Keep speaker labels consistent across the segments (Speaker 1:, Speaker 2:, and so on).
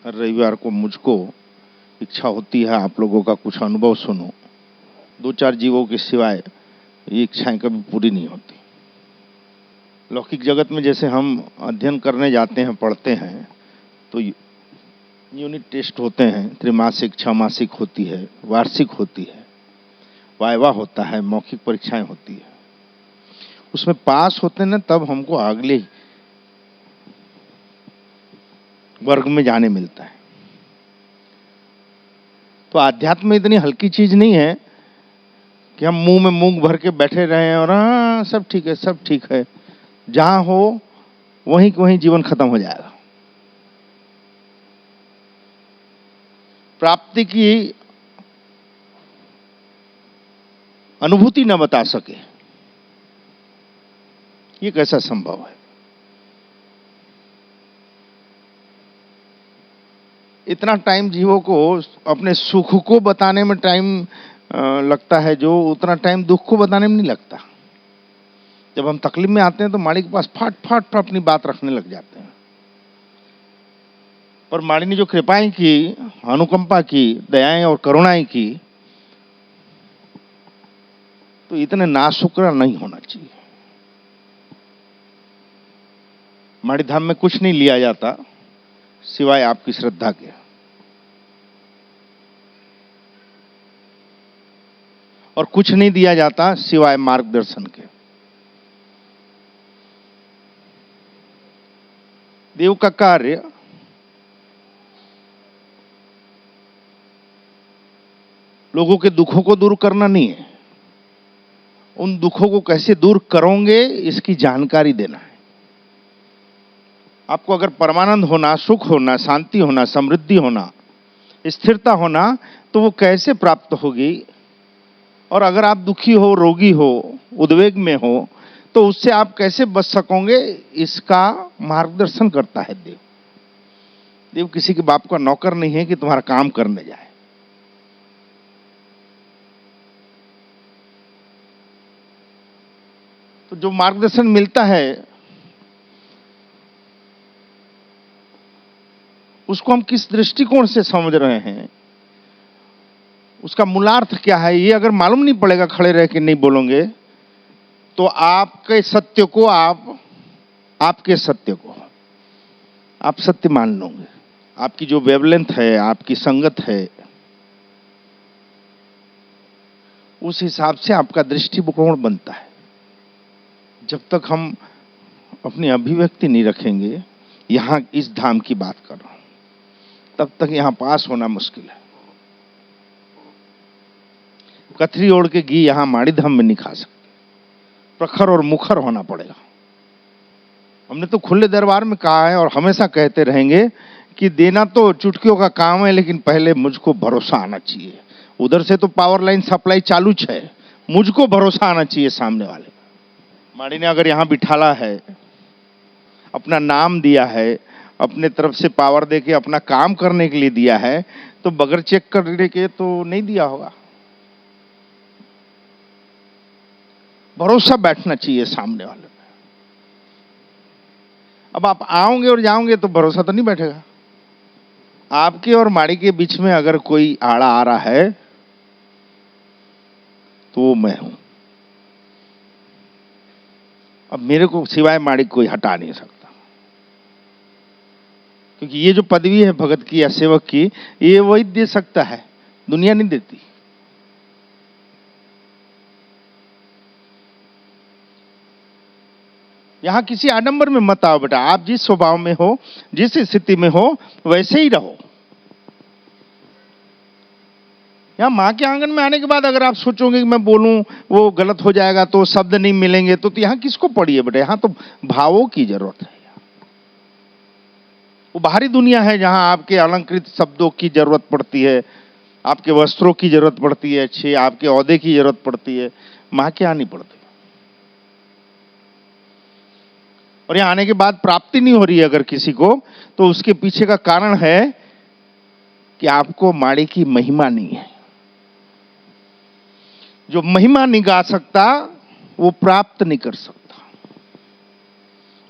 Speaker 1: हर रविवार को मुझको इच्छा होती है आप लोगों का कुछ अनुभव सुनो। 2-4 जीवों के सिवाय ये इच्छाएं कभी पूरी नहीं होती। लौकिक जगत में जैसे हम अध्ययन करने जाते हैं, पढ़ते हैं, तो यूनिट टेस्ट होते हैं, त्रिमासिक, 6 मासिक होती है, वार्षिक होती है, वाइवा होता है, मौखिक परीक्षाएं होती है। उसमें पास होते हैं ना, तब हमको अगले वर्ग में जाने मिलता है। तो अध्यात्म इतनी हल्की चीज नहीं है कि हम मुंह में मूंग भर के बैठे रहे और हाँ सब ठीक है, सब ठीक है। जहां हो वहीं वहीं जीवन खत्म हो जाएगा। प्राप्ति की अनुभूति न बता सके, ये कैसा संभव है? इतना टाइम जीवों को अपने सुख को बताने में टाइम लगता है, जो उतना टाइम दुख को बताने में नहीं लगता। जब हम तकलीफ में आते हैं तो माड़ी के पास फाट फाट पर अपनी बात रखने लग जाते हैं। पर माड़ी ने जो कृपाएं की, अनुकंपा की, दयाएं और करुणाएं की, तो इतने नाशुक्र नहीं होना चाहिए। माड़ी धाम में कुछ नहीं लिया जाता सिवाय आपकी श्रद्धा के, और कुछ नहीं दिया जाता सिवाय मार्गदर्शन के। देव का कार्य लोगों के दुखों को दूर करना नहीं है, उन दुखों को कैसे दूर करोगे इसकी जानकारी देना है। आपको अगर परमानंद होना, सुख होना, शांति होना, समृद्धि होना, स्थिरता होना, तो वो कैसे प्राप्त होगी? और अगर आप दुखी हो, रोगी हो, उद्वेग में हो, तो उससे आप कैसे बच सकोगे, इसका मार्गदर्शन करता है देव। देव किसी के बाप का नौकर नहीं है कि तुम्हारा काम करने जाए। तो जो मार्गदर्शन मिलता है उसको हम किस दृष्टिकोण से समझ रहे हैं, उसका मूलार्थ क्या है, ये अगर मालूम नहीं पड़ेगा, खड़े रह के नहीं बोलोगे, तो आपके सत्य को आपके सत्य को आप सत्य मान लोगे। आपकी जो वेवलेंथ है, आपकी संगत है, उस हिसाब से आपका दृष्टिकोण बनता है। जब तक हम अपनी अभिव्यक्ति नहीं रखेंगे, यहां इस धाम की बात कर रहा हूं, तब तक यहां पास होना मुश्किल है। कथरी ओढ़ के घी यहां माड़ी धाम में नहीं खा सकते, प्रखर और मुखर होना पड़ेगा। हमने तो खुले दरबार में कहा है और हमेशा कहते रहेंगे कि देना तो चुटकियों का काम है, लेकिन पहले मुझको भरोसा आना चाहिए। उधर से तो पावर लाइन सप्लाई चालू है, मुझको भरोसा आना चाहिए सामने वाले। माड़ी ने अगर यहां बिठाला है, अपना नाम दिया है, अपने तरफ से पावर देके अपना काम करने के लिए दिया है, तो बगैर चेक करने के तो नहीं दिया होगा। भरोसा बैठना चाहिए सामने वाले पे। अब आप आओगे और जाओगे तो भरोसा तो नहीं बैठेगा। आपके और माड़ी के बीच में अगर कोई आड़ा आ रहा है तो वो मैं हूं। अब मेरे को सिवाय माड़ी कोई हटा नहीं सकता, क्योंकि ये जो पदवी है भगत की या सेवक की, ये वही दे सकता है, दुनिया नहीं देती। यहां किसी आडंबर में मत आओ बेटा। आप जिस स्वभाव में हो, जिस स्थिति में हो, वैसे ही रहो। यहां मां के आंगन में आने के बाद अगर आप सोचोगे कि मैं बोलूं वो गलत हो जाएगा, तो शब्द नहीं मिलेंगे, तो यहां किसको पड़ी है बेटा? यहां तो भावों की जरूरत है। वो बाहरी दुनिया है जहां आपके अलंकृत शब्दों की जरूरत पड़ती है, आपके वस्त्रों की जरूरत पड़ती है, अच्छे आपके औहदे की जरूरत पड़ती है। मां के यहां नहीं पड़ती। और यहां आने के बाद प्राप्ति नहीं हो रही है अगर किसी को, तो उसके पीछे का कारण है कि आपको माड़ी की महिमा नहीं है। जो महिमा नहीं गा सकता वो प्राप्त नहीं कर सकता,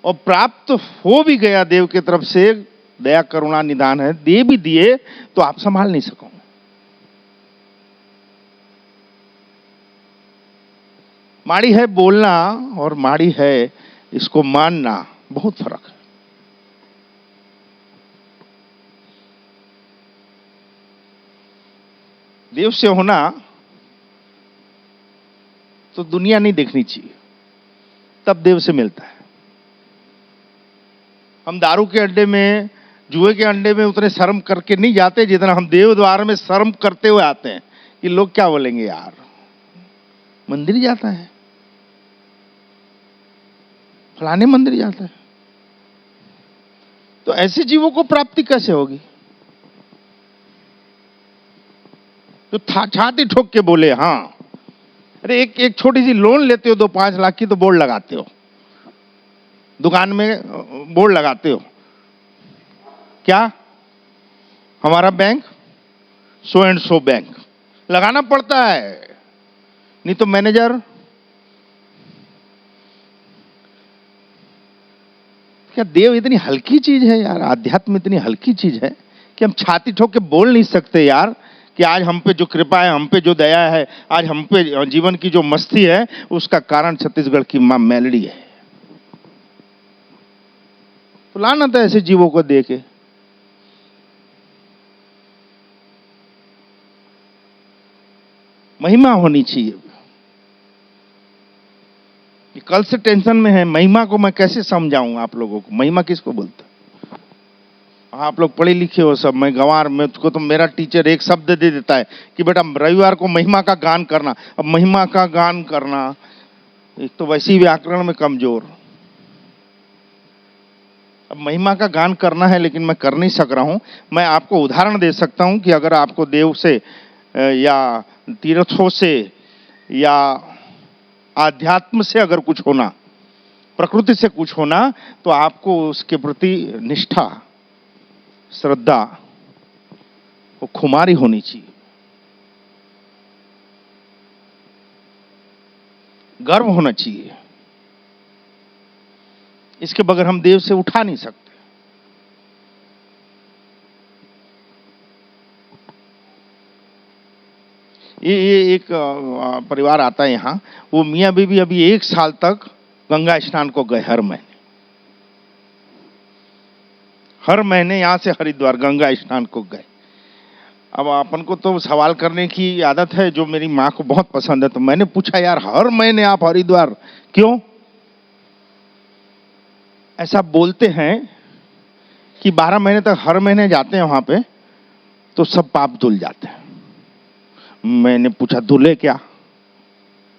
Speaker 1: और प्राप्त हो भी गया देव की तरफ से दया करुणा निदान है, दे भी दिए तो आप संभाल नहीं सकोगे। माड़ी है बोलना और माड़ी है इसको मानना, बहुत फर्क है। देव से होना तो दुनिया नहीं देखनी चाहिए, तब देव से मिलता है। हम दारू के अड्डे में, जुए के अड्डे में उतने शर्म करके नहीं जाते जितना हम देव द्वार में शर्म करते हुए आते हैं कि लोग क्या बोलेंगे यार, मंदिर जाता है, फलाने मंदिर जाता है। तो ऐसे जीवों को प्राप्ति कैसे होगी जो छाती ठोक के बोले हाँ। अरे एक छोटी सी लोन लेते हो 2-5 लाख की तो बोर्ड लगाते हो, दुकान में बोर्ड लगाते हो, क्या हमारा bank so and so bank लगाना पड़ता है, नहीं तो मैनेजर। क्या देव इतनी हल्की चीज है यार, आध्यात्म इतनी हल्की चीज है कि हम छाती ठोक के बोल नहीं सकते यार कि आज हम पे जो कृपा है, हम पे जो दया है, आज हम पे जीवन की जो मस्ती है, उसका कारण छत्तीसगढ़ की मां मेलडी है। तो लानत है ऐसे जीवों को देके। महिमा होनी चाहिए। कल से टेंशन में है, महिमा को मैं कैसे समझाऊं आप लोगों को, महिमा किसको बोलते? आप लोग पढ़े लिखे हो सब, मैं गंवार, मुझको तो मेरा टीचर एक शब्द दे देता है कि बेटा रविवार को महिमा का गान करना। अब महिमा का गान करना, एक तो वैसे ही व्याकरण में कमजोर, अब महिमा का गान करना है लेकिन मैं कर नहीं सक रहा हूं। मैं आपको उदाहरण दे सकता हूं कि अगर आपको देव से या तीर्थों से या आध्यात्म से अगर कुछ होना, प्रकृति से कुछ होना, तो आपको उसके प्रति निष्ठा, श्रद्धा, वो खुमारी होनी चाहिए, गर्व होना चाहिए। इसके बगैर हम देव से उठा नहीं सकते। ये एक परिवार आता है यहाँ, वो मियाँ बीवी अभी 1 साल तक गंगा स्नान को गए हर महीने यहाँ से हरिद्वार गंगा स्नान को गए। अब अपन को तो सवाल करने की आदत है जो मेरी माँ को बहुत पसंद है, तो मैंने पूछा यार हर महीने आप हरिद्वार क्यों? ऐसा बोलते हैं कि 12 महीने तक हर महीने जाते हैं वहां पे तो सब पाप धुल जाते हैं। मैंने पूछा धुले क्या?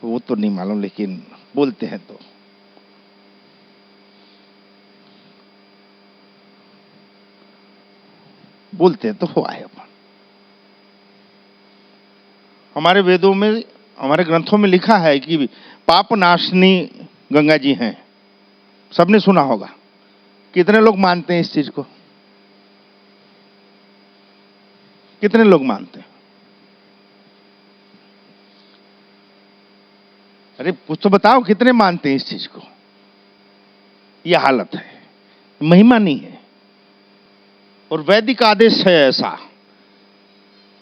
Speaker 1: वो तो नहीं मालूम, लेकिन बोलते हैं तो। बोलते हैं तो हुआ है। अपन हमारे वेदों में, हमारे ग्रंथों में लिखा है कि पाप नाशनी गंगा जी हैं, सबने सुना होगा। कितने लोग मानते हैं इस चीज को? कितने लोग मानते हैं? अरे कुछ तो बताओ, कितने मानते हैं इस चीज को? यह हालत है, महिमा नहीं है। और वैदिक आदेश है ऐसा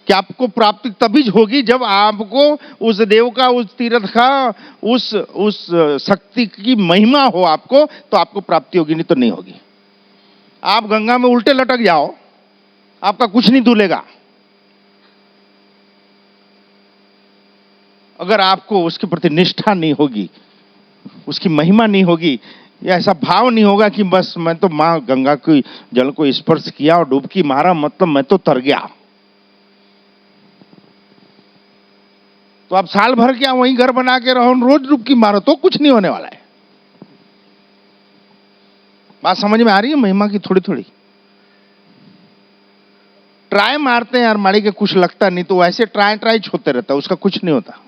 Speaker 1: कि आपको प्राप्ति तभी होगी जब आपको उस देव का, उस तीर्थ का, उस शक्ति की महिमा हो आपको, तो आपको प्राप्ति होगी, नहीं तो नहीं होगी। आप गंगा में उल्टे लटक जाओ, आपका कुछ नहीं धुलेगा। अगर आपको उसके प्रति निष्ठा नहीं होगी, उसकी महिमा नहीं होगी, या ऐसा भाव नहीं होगा कि बस मैं तो मां गंगा की जल को स्पर्श किया और डुबकी मारा, मतलब मैं तो तर गया, तो आप साल भर क्या वहीं घर बना के रहो, रोज डुबकी मारो तो कुछ नहीं होने वाला है। बात समझ में आ रही है महिमा की? थोड़ी थोड़ी ट्राई मारते हैं यार, माड़ी के कुछ लगता नहीं, तो ऐसे ट्राई होते रहता है, उसका कुछ नहीं होता।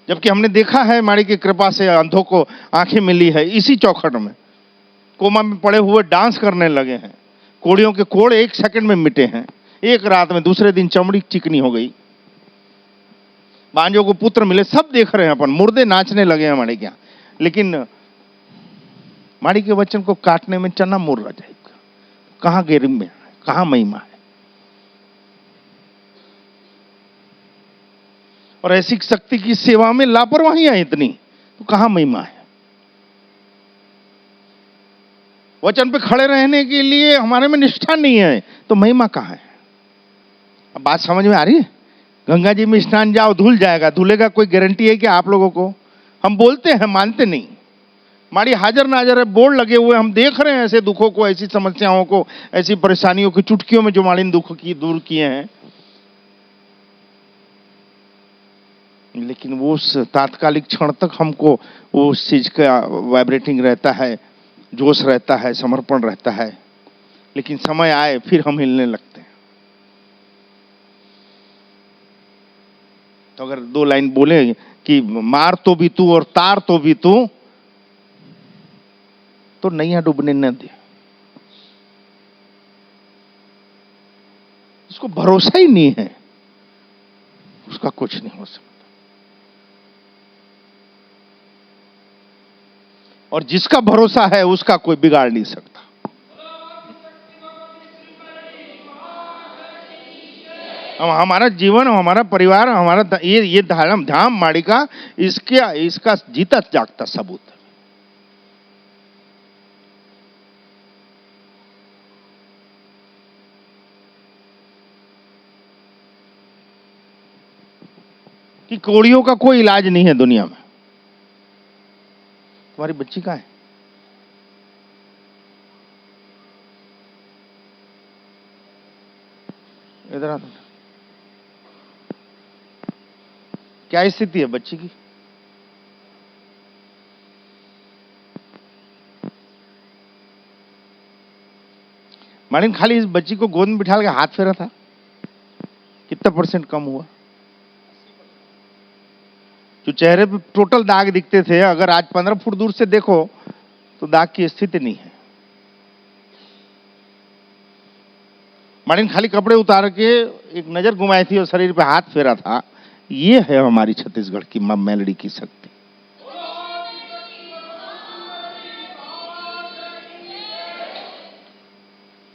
Speaker 1: जबकि हमने देखा है माड़ी की कृपा से अंधों को आंखें मिली है, इसी चौखट में कोमा में पड़े हुए डांस करने लगे हैं, कोड़ियों के कोड़ 1 सेकंड में मिटे हैं, एक रात में, दूसरे दिन चमड़ी चिकनी हो गई, बांझों को पुत्र मिले, सब देख रहे हैं अपन, मुर्दे नाचने लगे हैं माड़ी क्या। लेकिन माड़ी के वचन को काटने में चना मुर रह जाएगा। कहां गरिमा है, कहां महिमा है? और ऐसी शक्ति की सेवा में लापरवाही है इतनी, तो कहां महिमा है? वचन पे खड़े रहने के लिए हमारे में निष्ठा नहीं है, तो महिमा कहां है? अब बात समझ में आ रही है? गंगा जी में स्नान जाओ, धुल जाएगा, धुलेगा, कोई गारंटी है क्या आप लोगों को? हम बोलते हैं, मानते नहीं। माड़ी हाजर नाजर है, बोर्ड लगे हुए, हम देख रहे हैं ऐसे दुखों को, ऐसी समस्याओं को, ऐसी परेशानियों की चुटकियों में जो माड़ी ने दुख की दूर किए हैं। लेकिन वो उस तात्कालिक क्षण तक हमको वो उस चीज का वाइब्रेटिंग रहता है, जोश रहता है, समर्पण रहता है, लेकिन समय आए फिर हम हिलने लगते हैं। तो अगर दो लाइन बोले कि मार तो भी तू और तार तो भी तू, तो नैया डूबने न दे। उसको भरोसा ही नहीं है, उसका कुछ नहीं हो सकता। और जिसका भरोसा है उसका कोई बिगाड़ नहीं सकता। हमारा जीवन, हमारा परिवार, हमारा ये धाम माड़ी का इसका जीता जागता सबूत है। कि कोड़ियों का कोई इलाज नहीं है दुनिया में। तुम्हारी बच्ची कहां है? इधर आ। क्या स्थिति है बच्ची की? मारिन खाली इस बच्ची को गोद में बिठा के हाथ फेरा था, कितना % कम हुआ? जो चेहरे पे टोटल दाग दिखते थे, अगर आज 15 फुट दूर से देखो तो दाग की स्थिति नहीं है। मारिन खाली कपड़े उतार के एक नजर घुमाई थी और शरीर पे हाथ फेरा था। ये है हमारी छत्तीसगढ़ की मां मेलडी की शक्ति।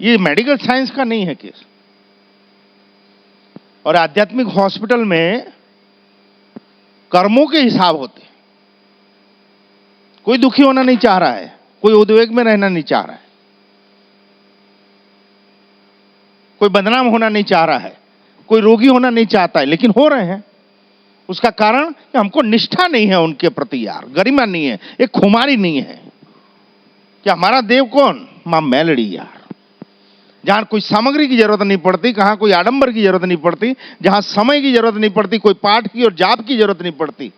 Speaker 1: ये मेडिकल साइंस का नहीं है केस। और आध्यात्मिक हॉस्पिटल में कर्मों के हिसाब होते हैं। कोई दुखी होना नहीं चाह रहा है, कोई उद्वेग में रहना नहीं चाह रहा है, कोई बदनाम होना नहीं चाह रहा है, कोई रोगी होना नहीं चाहता है, लेकिन हो रहे हैं। उसका कारण कि हमको निष्ठा नहीं है उनके प्रति यार, गरिमा नहीं है, एक खुमारी नहीं है कि हमारा देव कौन? मां मेलडी यार। जहां कोई सामग्री की जरूरत नहीं पड़ती, कहां कोई आडंबर की जरूरत नहीं पड़ती, जहां समय की जरूरत नहीं पड़ती, कोई पाठ की और जाप की जरूरत नहीं पड़ती,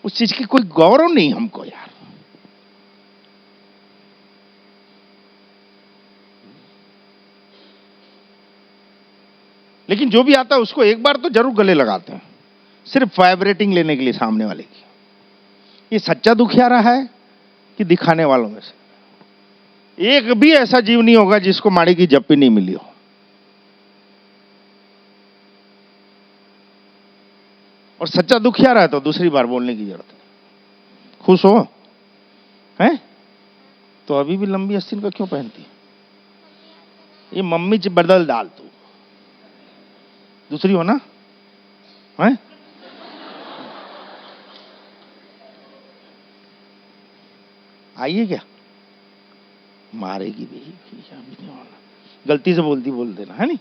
Speaker 1: उस चीज की कोई गौरव नहीं हमको यार। लेकिन जो भी आता है उसको एक बार तो जरूर गले लगाते हैं, सिर्फ वाइब्रेटिंग लेने के लिए सामने वाले की। ये सच्चा दुखियारा है कि दिखाने वालों में से? एक भी ऐसा जीव नहीं होगा जिसको माड़ी की जप्पी नहीं मिली हो। और सच्चा दुखियारा है तो दूसरी बार बोलने की जरूरत नहीं। खुश हो हैं? तो अभी भी लंबी आस्तीन का क्यों पहनती है? ये मम्मी च बदल डाल तू, दूसरी हो ना है? आइए क्या? मारेगी भी, अभी नहीं होना, गलती से बोल देना है नहीं।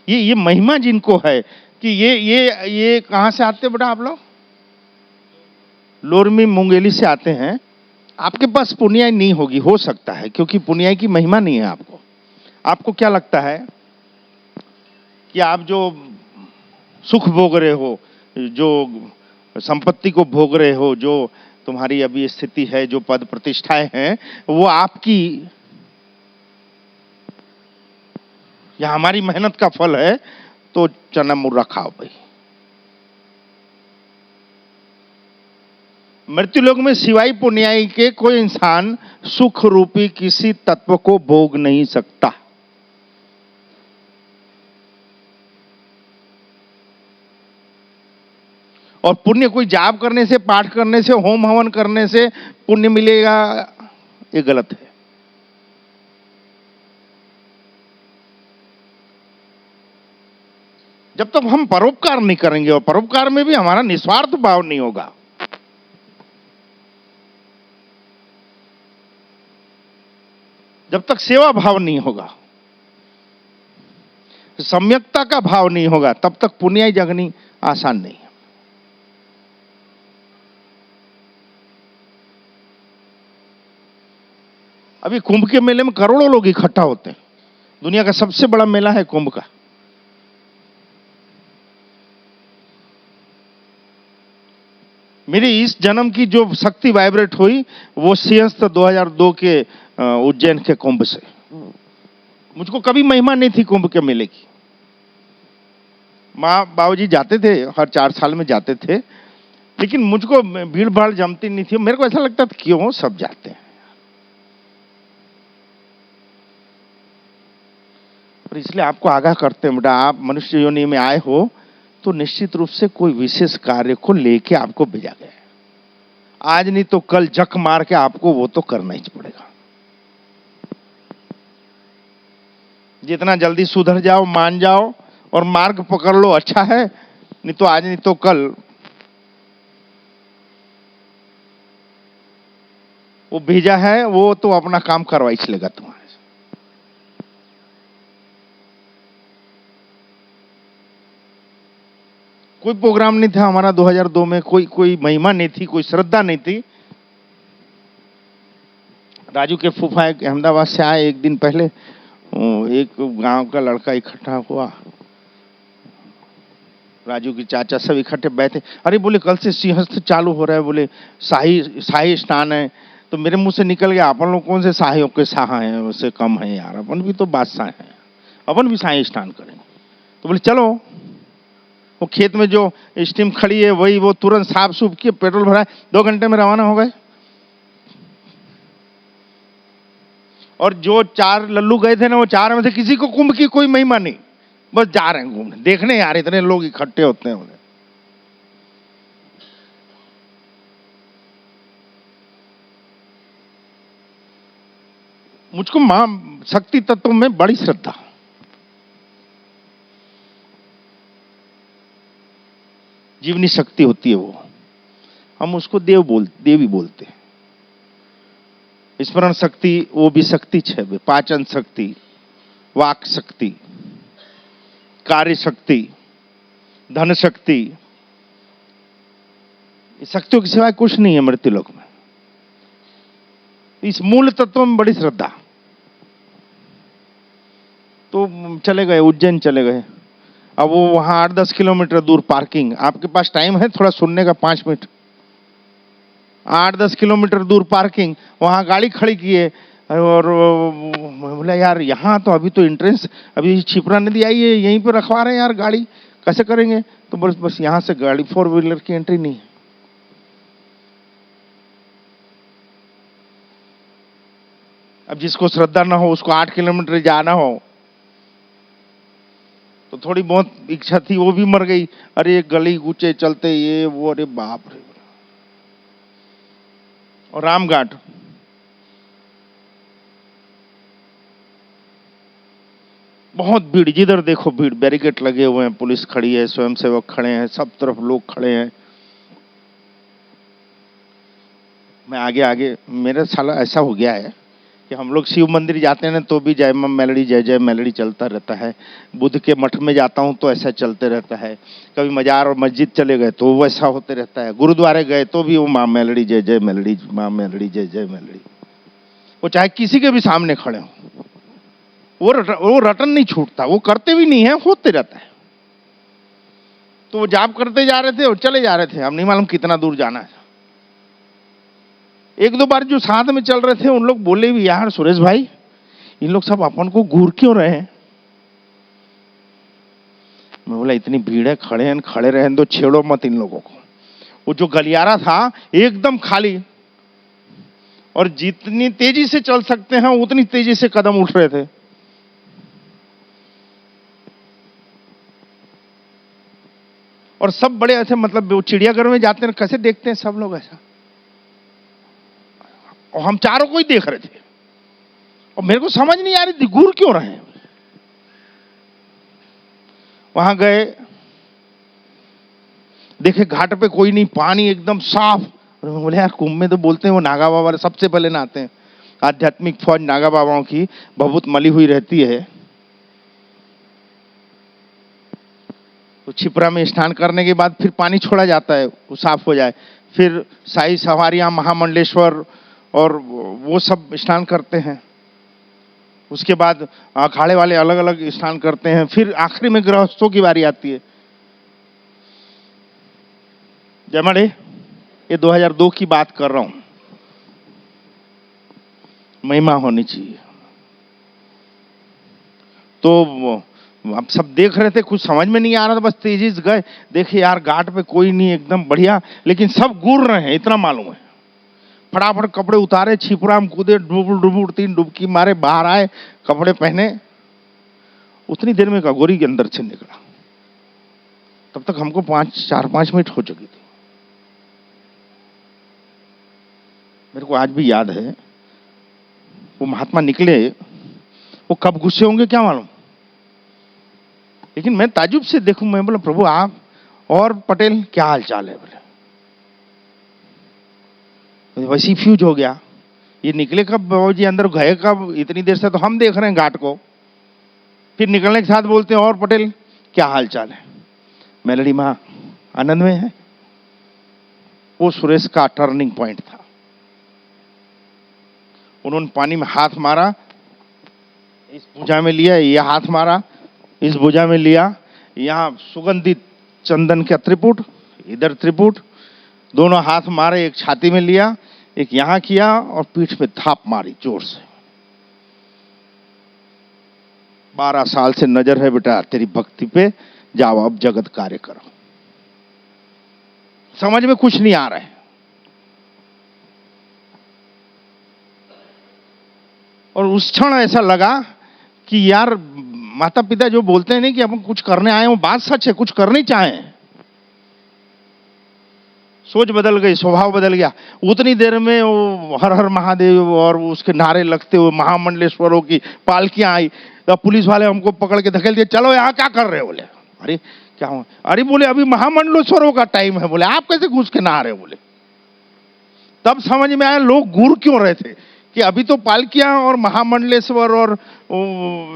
Speaker 1: ये महिमा जिनको है कि ये कहां से आते बेटा आप लोग? लोरमी मुंगेली से आते हैं। आपके पास पुण्याई नहीं होगी, हो सकता है, क्योंकि पुण्याई की महिमा नहीं है आपको। आपको क्या लगता है कि आप जो सुख भोग रहे हो, जो संपत्ति को भोग रहे हो, जो तुम्हारी अभी स्थिति है, जो पद प्रतिष्ठाएं हैं, वो आपकी या हमारी मेहनत का फल है? तो चना मुर्रा खाओ भाई। मृत्यु लोक में सिवाय पुण्याई के कोई इंसान सुख रूपी किसी तत्व को भोग नहीं सकता। और पुण्य कोई जाप करने से, पाठ करने से, होम हवन करने से पुण्य मिलेगा, ये गलत है। जब तक हम परोपकार नहीं करेंगे, और परोपकार में भी हमारा निस्वार्थ भाव नहीं होगा, जब तक सेवा भाव नहीं होगा, सम्यकता का भाव नहीं होगा, तब तक पुण्य जगनी आसान नहीं है। अभी कुंभ के मेले में करोड़ों लोग इकट्ठा होते हैं। दुनिया का सबसे बड़ा मेला है कुंभ का। मेरी इस जन्म की जो शक्ति वाइब्रेट हुई वो सिंहस्थ 2002 के उज्जैन के कुंभ से। मुझको कभी महिमा नहीं थी कुंभ के मेले की। माँ बाबूजी जाते थे, हर 4 साल में जाते थे, लेकिन मुझको भीड़ भाड़ जमती नहीं थी। मेरे को ऐसा लगता था क्यों सब जाते हैं। और इसलिए आपको आगाह करते हैं, बेटा आप मनुष्य योनि में आए हो तो निश्चित रूप से कोई विशेष कार्य को लेके आपको भेजा गया है। आज नहीं तो कल जक मार के आपको वो तो करना ही पड़ेगा। जितना जल्दी सुधर जाओ, मान जाओ और मार्ग पकड़ लो, अच्छा है। नहीं तो आज नहीं तो कल वो भेजा है, वो तो अपना काम करवाई चलेगा तुम्हारे। कोई प्रोग्राम नहीं था हमारा 2002 में, कोई महिमा नहीं थी, कोई श्रद्धा नहीं थी। राजू के फूफा एक अहमदाबाद से आए एक दिन पहले, एक गांव का लड़का इकट्ठा हुआ, राजू की चाचा सब इकट्ठे बैठे। अरे बोले कल से सिंहस्थ चालू हो रहा है, बोले शाही स्नान है। तो मेरे मुंह से निकल गया, अपन लोग कौन से शाहियों के शाह हैं, उससे कम है यार, अपन भी तो बादशाह हैं, अपन भी शाही स्नान करेंगे। तो बोले चलो। वो खेत में जो स्टीम खड़ी है वही वो तुरंत साफ सूफ किए, पेट्रोल भराए, 2 घंटे में रवाना हो गए। और जो 4 लल्लू गए थे ना, वो 4 में से किसी को कुंभ की कोई महिमा नहीं, बस जा रहे हैं घूमने, देखने यार इतने लोग इकट्ठे होते हैं। मुझको मां शक्ति तत्व में बड़ी श्रद्धा। जीवनी शक्ति होती है वो, हम उसको देवी बोलते हैं। स्मरण शक्ति वो भी शक्ति है, पाचन शक्ति, वाक शक्ति, कार्य शक्ति, धन शक्ति, शक्तियों के सिवाय कुछ नहीं है मृत्युलोक में। इस मूल तत्व में बड़ी श्रद्धा। तो चले गए उज्जैन, चले गए। अब वो वहां 8-10 किलोमीटर दूर पार्किंग, आपके पास टाइम है थोड़ा सुनने का 5 मिनट? 8-10 किलोमीटर दूर पार्किंग, वहां गाड़ी खड़ी किए। और बोला यार यहाँ तो अभी तो एंट्रेंस, अभी छिपरा नदी आई है, यहीं पे रखवा रहे हैं यार गाड़ी, कैसे करेंगे? तो बस यहां से गाड़ी 4 व्हीलर की एंट्री नहीं है। अब जिसको श्रद्धा ना हो, उसको 8 किलोमीटर जाना हो, तो थोड़ी बहुत इच्छा थी, वो भी मर गई। अरे गली कूचे चलते ये वो, अरे बाप रे। और रामघाट, बहुत भीड़, जिधर देखो भीड़, बैरिकेड लगे हुए हैं, पुलिस खड़ी है, स्वयंसेवक खड़े हैं, सब तरफ लोग खड़े हैं। मैं आगे आगे, मेरा साला ऐसा हो गया है कि हम लोग शिव मंदिर जाते हैं ना तो भी जय मां मेलडी, जय जय मेलडी चलता रहता है। बुद्ध के मठ में जाता हूं तो ऐसा चलते रहता है। कभी मजार और मस्जिद चले गए तो वैसा होते रहता है। गुरुद्वारे गए तो भी वो मां मेलडी, जय जय मेलडी, मां मेलडी, जय जय मेलडी। वो चाहे किसी के भी सामने खड़े हो, वो रटन नहीं छूटता, वो करते भी नहीं है, होते रहता है। तो वो जाप करते जा रहे थे और चले जा रहे थे, अब नहीं मालूम कितना दूर जाना है। 1-2 बार जो साथ में चल रहे थे उन लोग बोले भी, यार सुरेश भाई इन लोग सब अपन को घूर क्यों रहे हैं? मैं बोला इतनी भीड़ है, खड़े रहे तो छेड़ो मत इन लोगों को। वो जो गलियारा था एकदम खाली, और जितनी तेजी से चल सकते हैं उतनी तेजी से कदम उठ रहे थे। और सब बड़े ऐसे, मतलब वो चिड़ियाघर में जाते हैं कैसे देखते हैं सब लोग ऐसा, और हम चारों को ही देख रहे थे और मेरे को समझ नहीं आ रही थी घूर क्यों रहे हैं। वहां गए, देखे घाट पे कोई नहीं, पानी एकदम साफ। और मैं बोले यार कुंभ में तो बोलते हैं वो नागा बाबा सबसे पहले नहाते हैं, आध्यात्मिक फौज नागा बाबाओं की बहुत मली हुई रहती है। तो छिपरा में स्नान करने के बाद फिर पानी छोड़ा जाता है, वो साफ हो जाए, फिर साई सवारियां, महामंडलेश्वर और वो सब स्नान करते हैं। उसके बाद अखाड़े वाले अलग अलग स्नान करते हैं, फिर आखिरी में गृहस्थों की बारी आती है। जमड़े, ये 2002 की बात कर रहा हूं, महिमा होनी चाहिए। तो अब सब देख रहे थे, कुछ समझ में नहीं आ रहा था, बस तेजी से गए, देखे यार घाट पे कोई नहीं, एकदम बढ़िया, लेकिन सब घूर रहे हैं इतना मालूम है। फटाफट कपड़े उतारे, छिपरा में कूदे, डुबुर डुबुर 3 डुबकी मारे, बाहर आए, कपड़े पहने। उतनी देर में अघोरी के अंदर से निकला, तब तक हमको 4-5 मिनट हो चुकी थी। मेरे को आज भी याद है, वो महात्मा निकले, वो कब गुस्से होंगे क्या मालूम, लेकिन मैं ताजुब से देखूं, मैं बोला प्रभु आप और पटेल क्या हाल चाल है, बोले वैसी फ्यूज हो गया। ये निकले कब बाबू जी, अंदर गए कब, इतनी देर से तो हम देख रहे हैं घाट को। फिर निकलने के साथ बोलते हैं और पटेल क्या हाल चाल है। मेलडी मां आनंद में है। वो सुरेश का टर्निंग पॉइंट था। उन्होंने पानी में हाथ मारा, इस भुजा में लिया, यह हाथ मारा, इस भुजा में लिया, यहां सुगंधित चंदन का त्रिपुट, इधर त्रिपुट, दोनों हाथ मारे, एक छाती में लिया, एक यहां किया और पीठ पे थाप मारी जोर से। 12 साल से नजर है बेटा तेरी भक्ति पे, जाओ अब जगत कार्य करो। समझ में कुछ नहीं आ रहा है। और उस क्षण ऐसा लगा कि यार माता पिता जो बोलते हैं नहीं कि हम कुछ करने आए, वो बात सच है, कुछ करने चाहें। सोच बदल गई, स्वभाव बदल गया। उतनी देर में वो हर हर महादेव और उसके नारे लगते हुए महामंडलेश्वरों की पालकियां आई। तो पुलिस वाले हमको पकड़ के धकेल दिए, चलो यहाँ क्या कर रहे हो। बोले अरे क्या हुआ, अरे बोले अभी महामंडलेश्वरों का टाइम है। बोले आप कैसे घुस के नहा रहे हो। बोले तब समझ में आया लोग घूर क्यों रहे थे, कि अभी तो पालकियां और महामंडलेश्वर और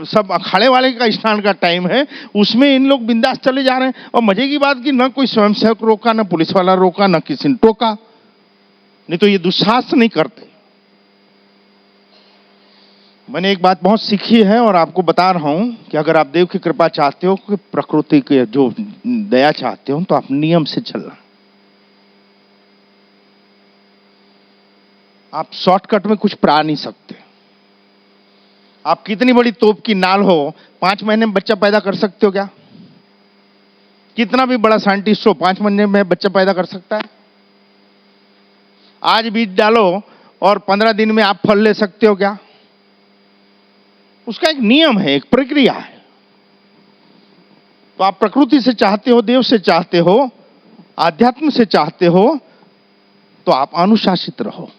Speaker 1: सब अखाड़े वाले का स्नान का टाइम है, उसमें इन लोग बिंदास चले जा रहे हैं। और मजे की बात कि न कोई स्वयंसेवक रोका, न पुलिस वाला रोका, न किसी ने टोका। नहीं तो ये दुस्साहस नहीं करते। मैंने एक बात बहुत सीखी है और आपको बता रहा हूं कि अगर आप देव की कृपा चाहते हो, कि प्रकृति के जो दया चाहते हो, तो आप नियम से चलना। आप शॉर्टकट में कुछ पा नहीं सकते। आप कितनी बड़ी तोप की नाल हो, 5 महीने में बच्चा पैदा कर सकते हो क्या? कितना भी बड़ा साइंटिस्ट हो, 5 महीने में बच्चा पैदा कर सकता है? आज बीज डालो और 15 दिन में आप फल ले सकते हो क्या? उसका एक नियम है, एक प्रक्रिया है। तो आप प्रकृति से चाहते हो, देव से चाहते हो, आध्यात्म से चाहते हो, तो आप अनुशासित रहो।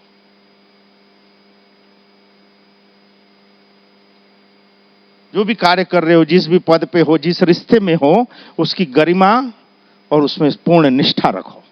Speaker 1: जो भी कार्य कर रहे हो, जिस भी पद पे हो, जिस रिश्ते में हो, उसकी गरिमा और उसमें पूर्ण निष्ठा रखो।